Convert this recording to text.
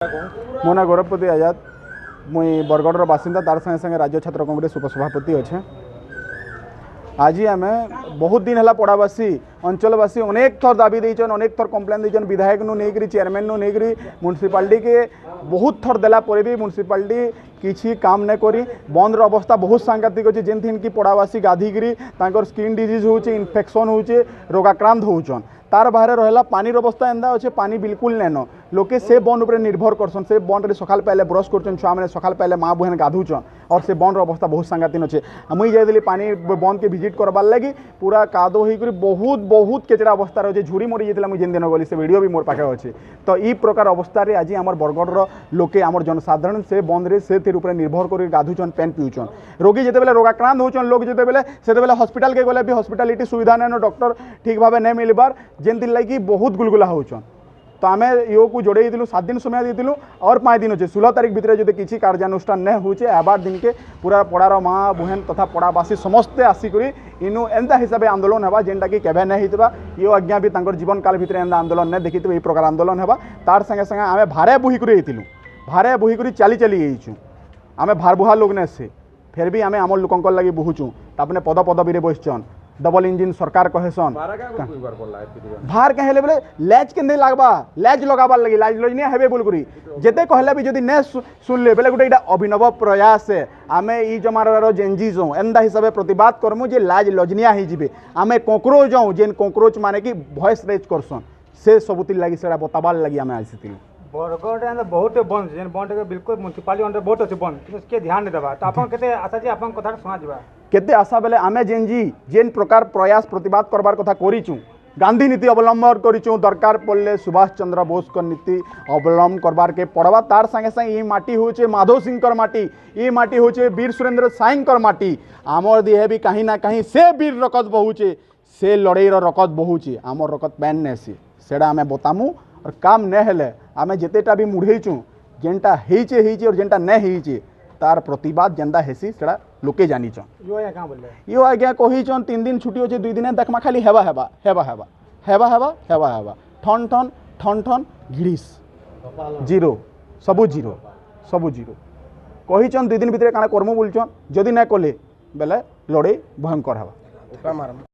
मो ना गौरवपति आजाद मुई बरगढ़ बासिंदा तार संगे संगे राज्य छात्र कांग्रेस उपसभापति अच्छे। आज आम बहुत दिन है पड़ावासी अंचलवासी अनेक थर दाबी देचन अनेक थर कम्प्लेन देचन विधायक नहीं चेयरमैन नहीं म्युनिसिपालिटी के बहुत थर देला पर भी म्युनिसिपालिटी किसी काम नहीं करी बंद अवस्था बहुत सांघातिक अच्छे जेन कि पड़ावासी गाधिकी स्किन डिजीज होचे इन्फेक्शन होचे रोगाक्रांत होचन तार बाहर रहा पानी अवस्था एंदा अच्छे पानी बिल्कुल नैन लोके से बंद उपर निर्भर करसन से बंद रे सकाल पहले ब्रश कर छुआ मैंने सकाल पहले माँ बहन गाधुचन और से बंद अवस्था बहुत सांघातिक अच्छे। मुई जाइली पानी बंद के विजिट करवार लगी पूरा कादो होकर बहुत बहुत केचड़ा अवस्था रही झुरी मरी जाता मुझे जेन दिन गली से वीडियो भी मोर पाखे अच्छे। तो ई प्रकार अवस्था आज आम बरगढ़ लोके आम जनसाधारण से बंद रे से निर्भर कर गाधुचन पेन पिउचन रोगी जिते बेले रोगाक्रांत होचन लोग जिते बेले हॉस्पिटल के गले भी हॉस्पिटालिटी सुविधा नहीं डॉक्टर ठीक भाव नहीं मिलबार जेन दिन लगी बहुत गुलगुला होचन। तो आम यो को जोड़े 7 दिन समय देलु और 5 दिन अच्छे 16 तारीख भितर जो किसी कार्यानुष्ठान नहीं होचे एबार दिन के पूरा पड़ार माँ बहन तथा पड़ावासी समस्ते आसिक इनु एंता हिसाब से आंदोलन होगा जेनटा कि केवे नहीं होता यो आज्ञा भी जीवन काल भितर एंता आंदोलन नहीं देखी ये प्रकार आंदोलन होगा तार संगे संगे आम भारे बोहिकलु भारे बोहिक चली चली जाइचु आम भार बुहा लोग ने से फिर भी आम आम लोक लगे बोहुचु तापने पद पदवी बसचन डबल इंजिन सरकार कहेसन भार कहे बोले लैज के लगवा लैज लगाबार लगी लाज लजनी हेबे बोलकरी जेते कहले भी जदि ने सुनले बोले गोटे अभिनव प्रयास है आम ई जमानार जेनजी जो एंदा हिसाब से प्रतिवाद करमु जे लाज लजनिया ही जीवे आम कोक्रोच जाऊँ जेन कोक्रोच माने कि भॉइस रेज करसन से सबुति लगी से बताबार लगी आम आसी बरगढ़ बहुत बंद जेन बंद बिल्कुल म्युनिसिपालिटी अंडर बहुत अच्छे बंद किसी ध्यान नहीं देवा तो आप केते आशा जी आपन कथा सुना जावा केते आशा बेले आमे जेन प्रकार प्रयास प्रतिवाद करबार कथा करिचु गांधी नीति अवलंबन करिचु दरकार पड़ले सुभाष चंद्र बोस कर नीति अवलंबन करबार के पड़वा तार संगे संगे ये माटी होचे माधव सिंह माटी ये माटी होचे वीर सुरेंद्र साईं माटी आमर दिहे भी कहीं ना कहीं से वीर रकत बहुचे से लड़ई रकत बहुचे आमर रकत पैन नेसी सेड़ा आमे बतामु और काम नहीं हेले आमे जेतेटा भी मुढ़ेचु जेनटा हेचे और जेनटा नहीं हेचे तार प्रतिवाद जेनता हेसी सेड़ा लोके जानीचन यो आज्ञा कहीचन 3 दिन छुट्टी अच्छे 2 दिन देखमा खाली हेबा हेबा हेबा हेबा हेबा हेबा हेबा हेबा ठन ठन ठन ठन घिड़िस जीरो सबू जीरो कहीचन 2 दिन भितर काना कर्म बोलचन जदि ना कले बेले लड़े भयंकर हेबा।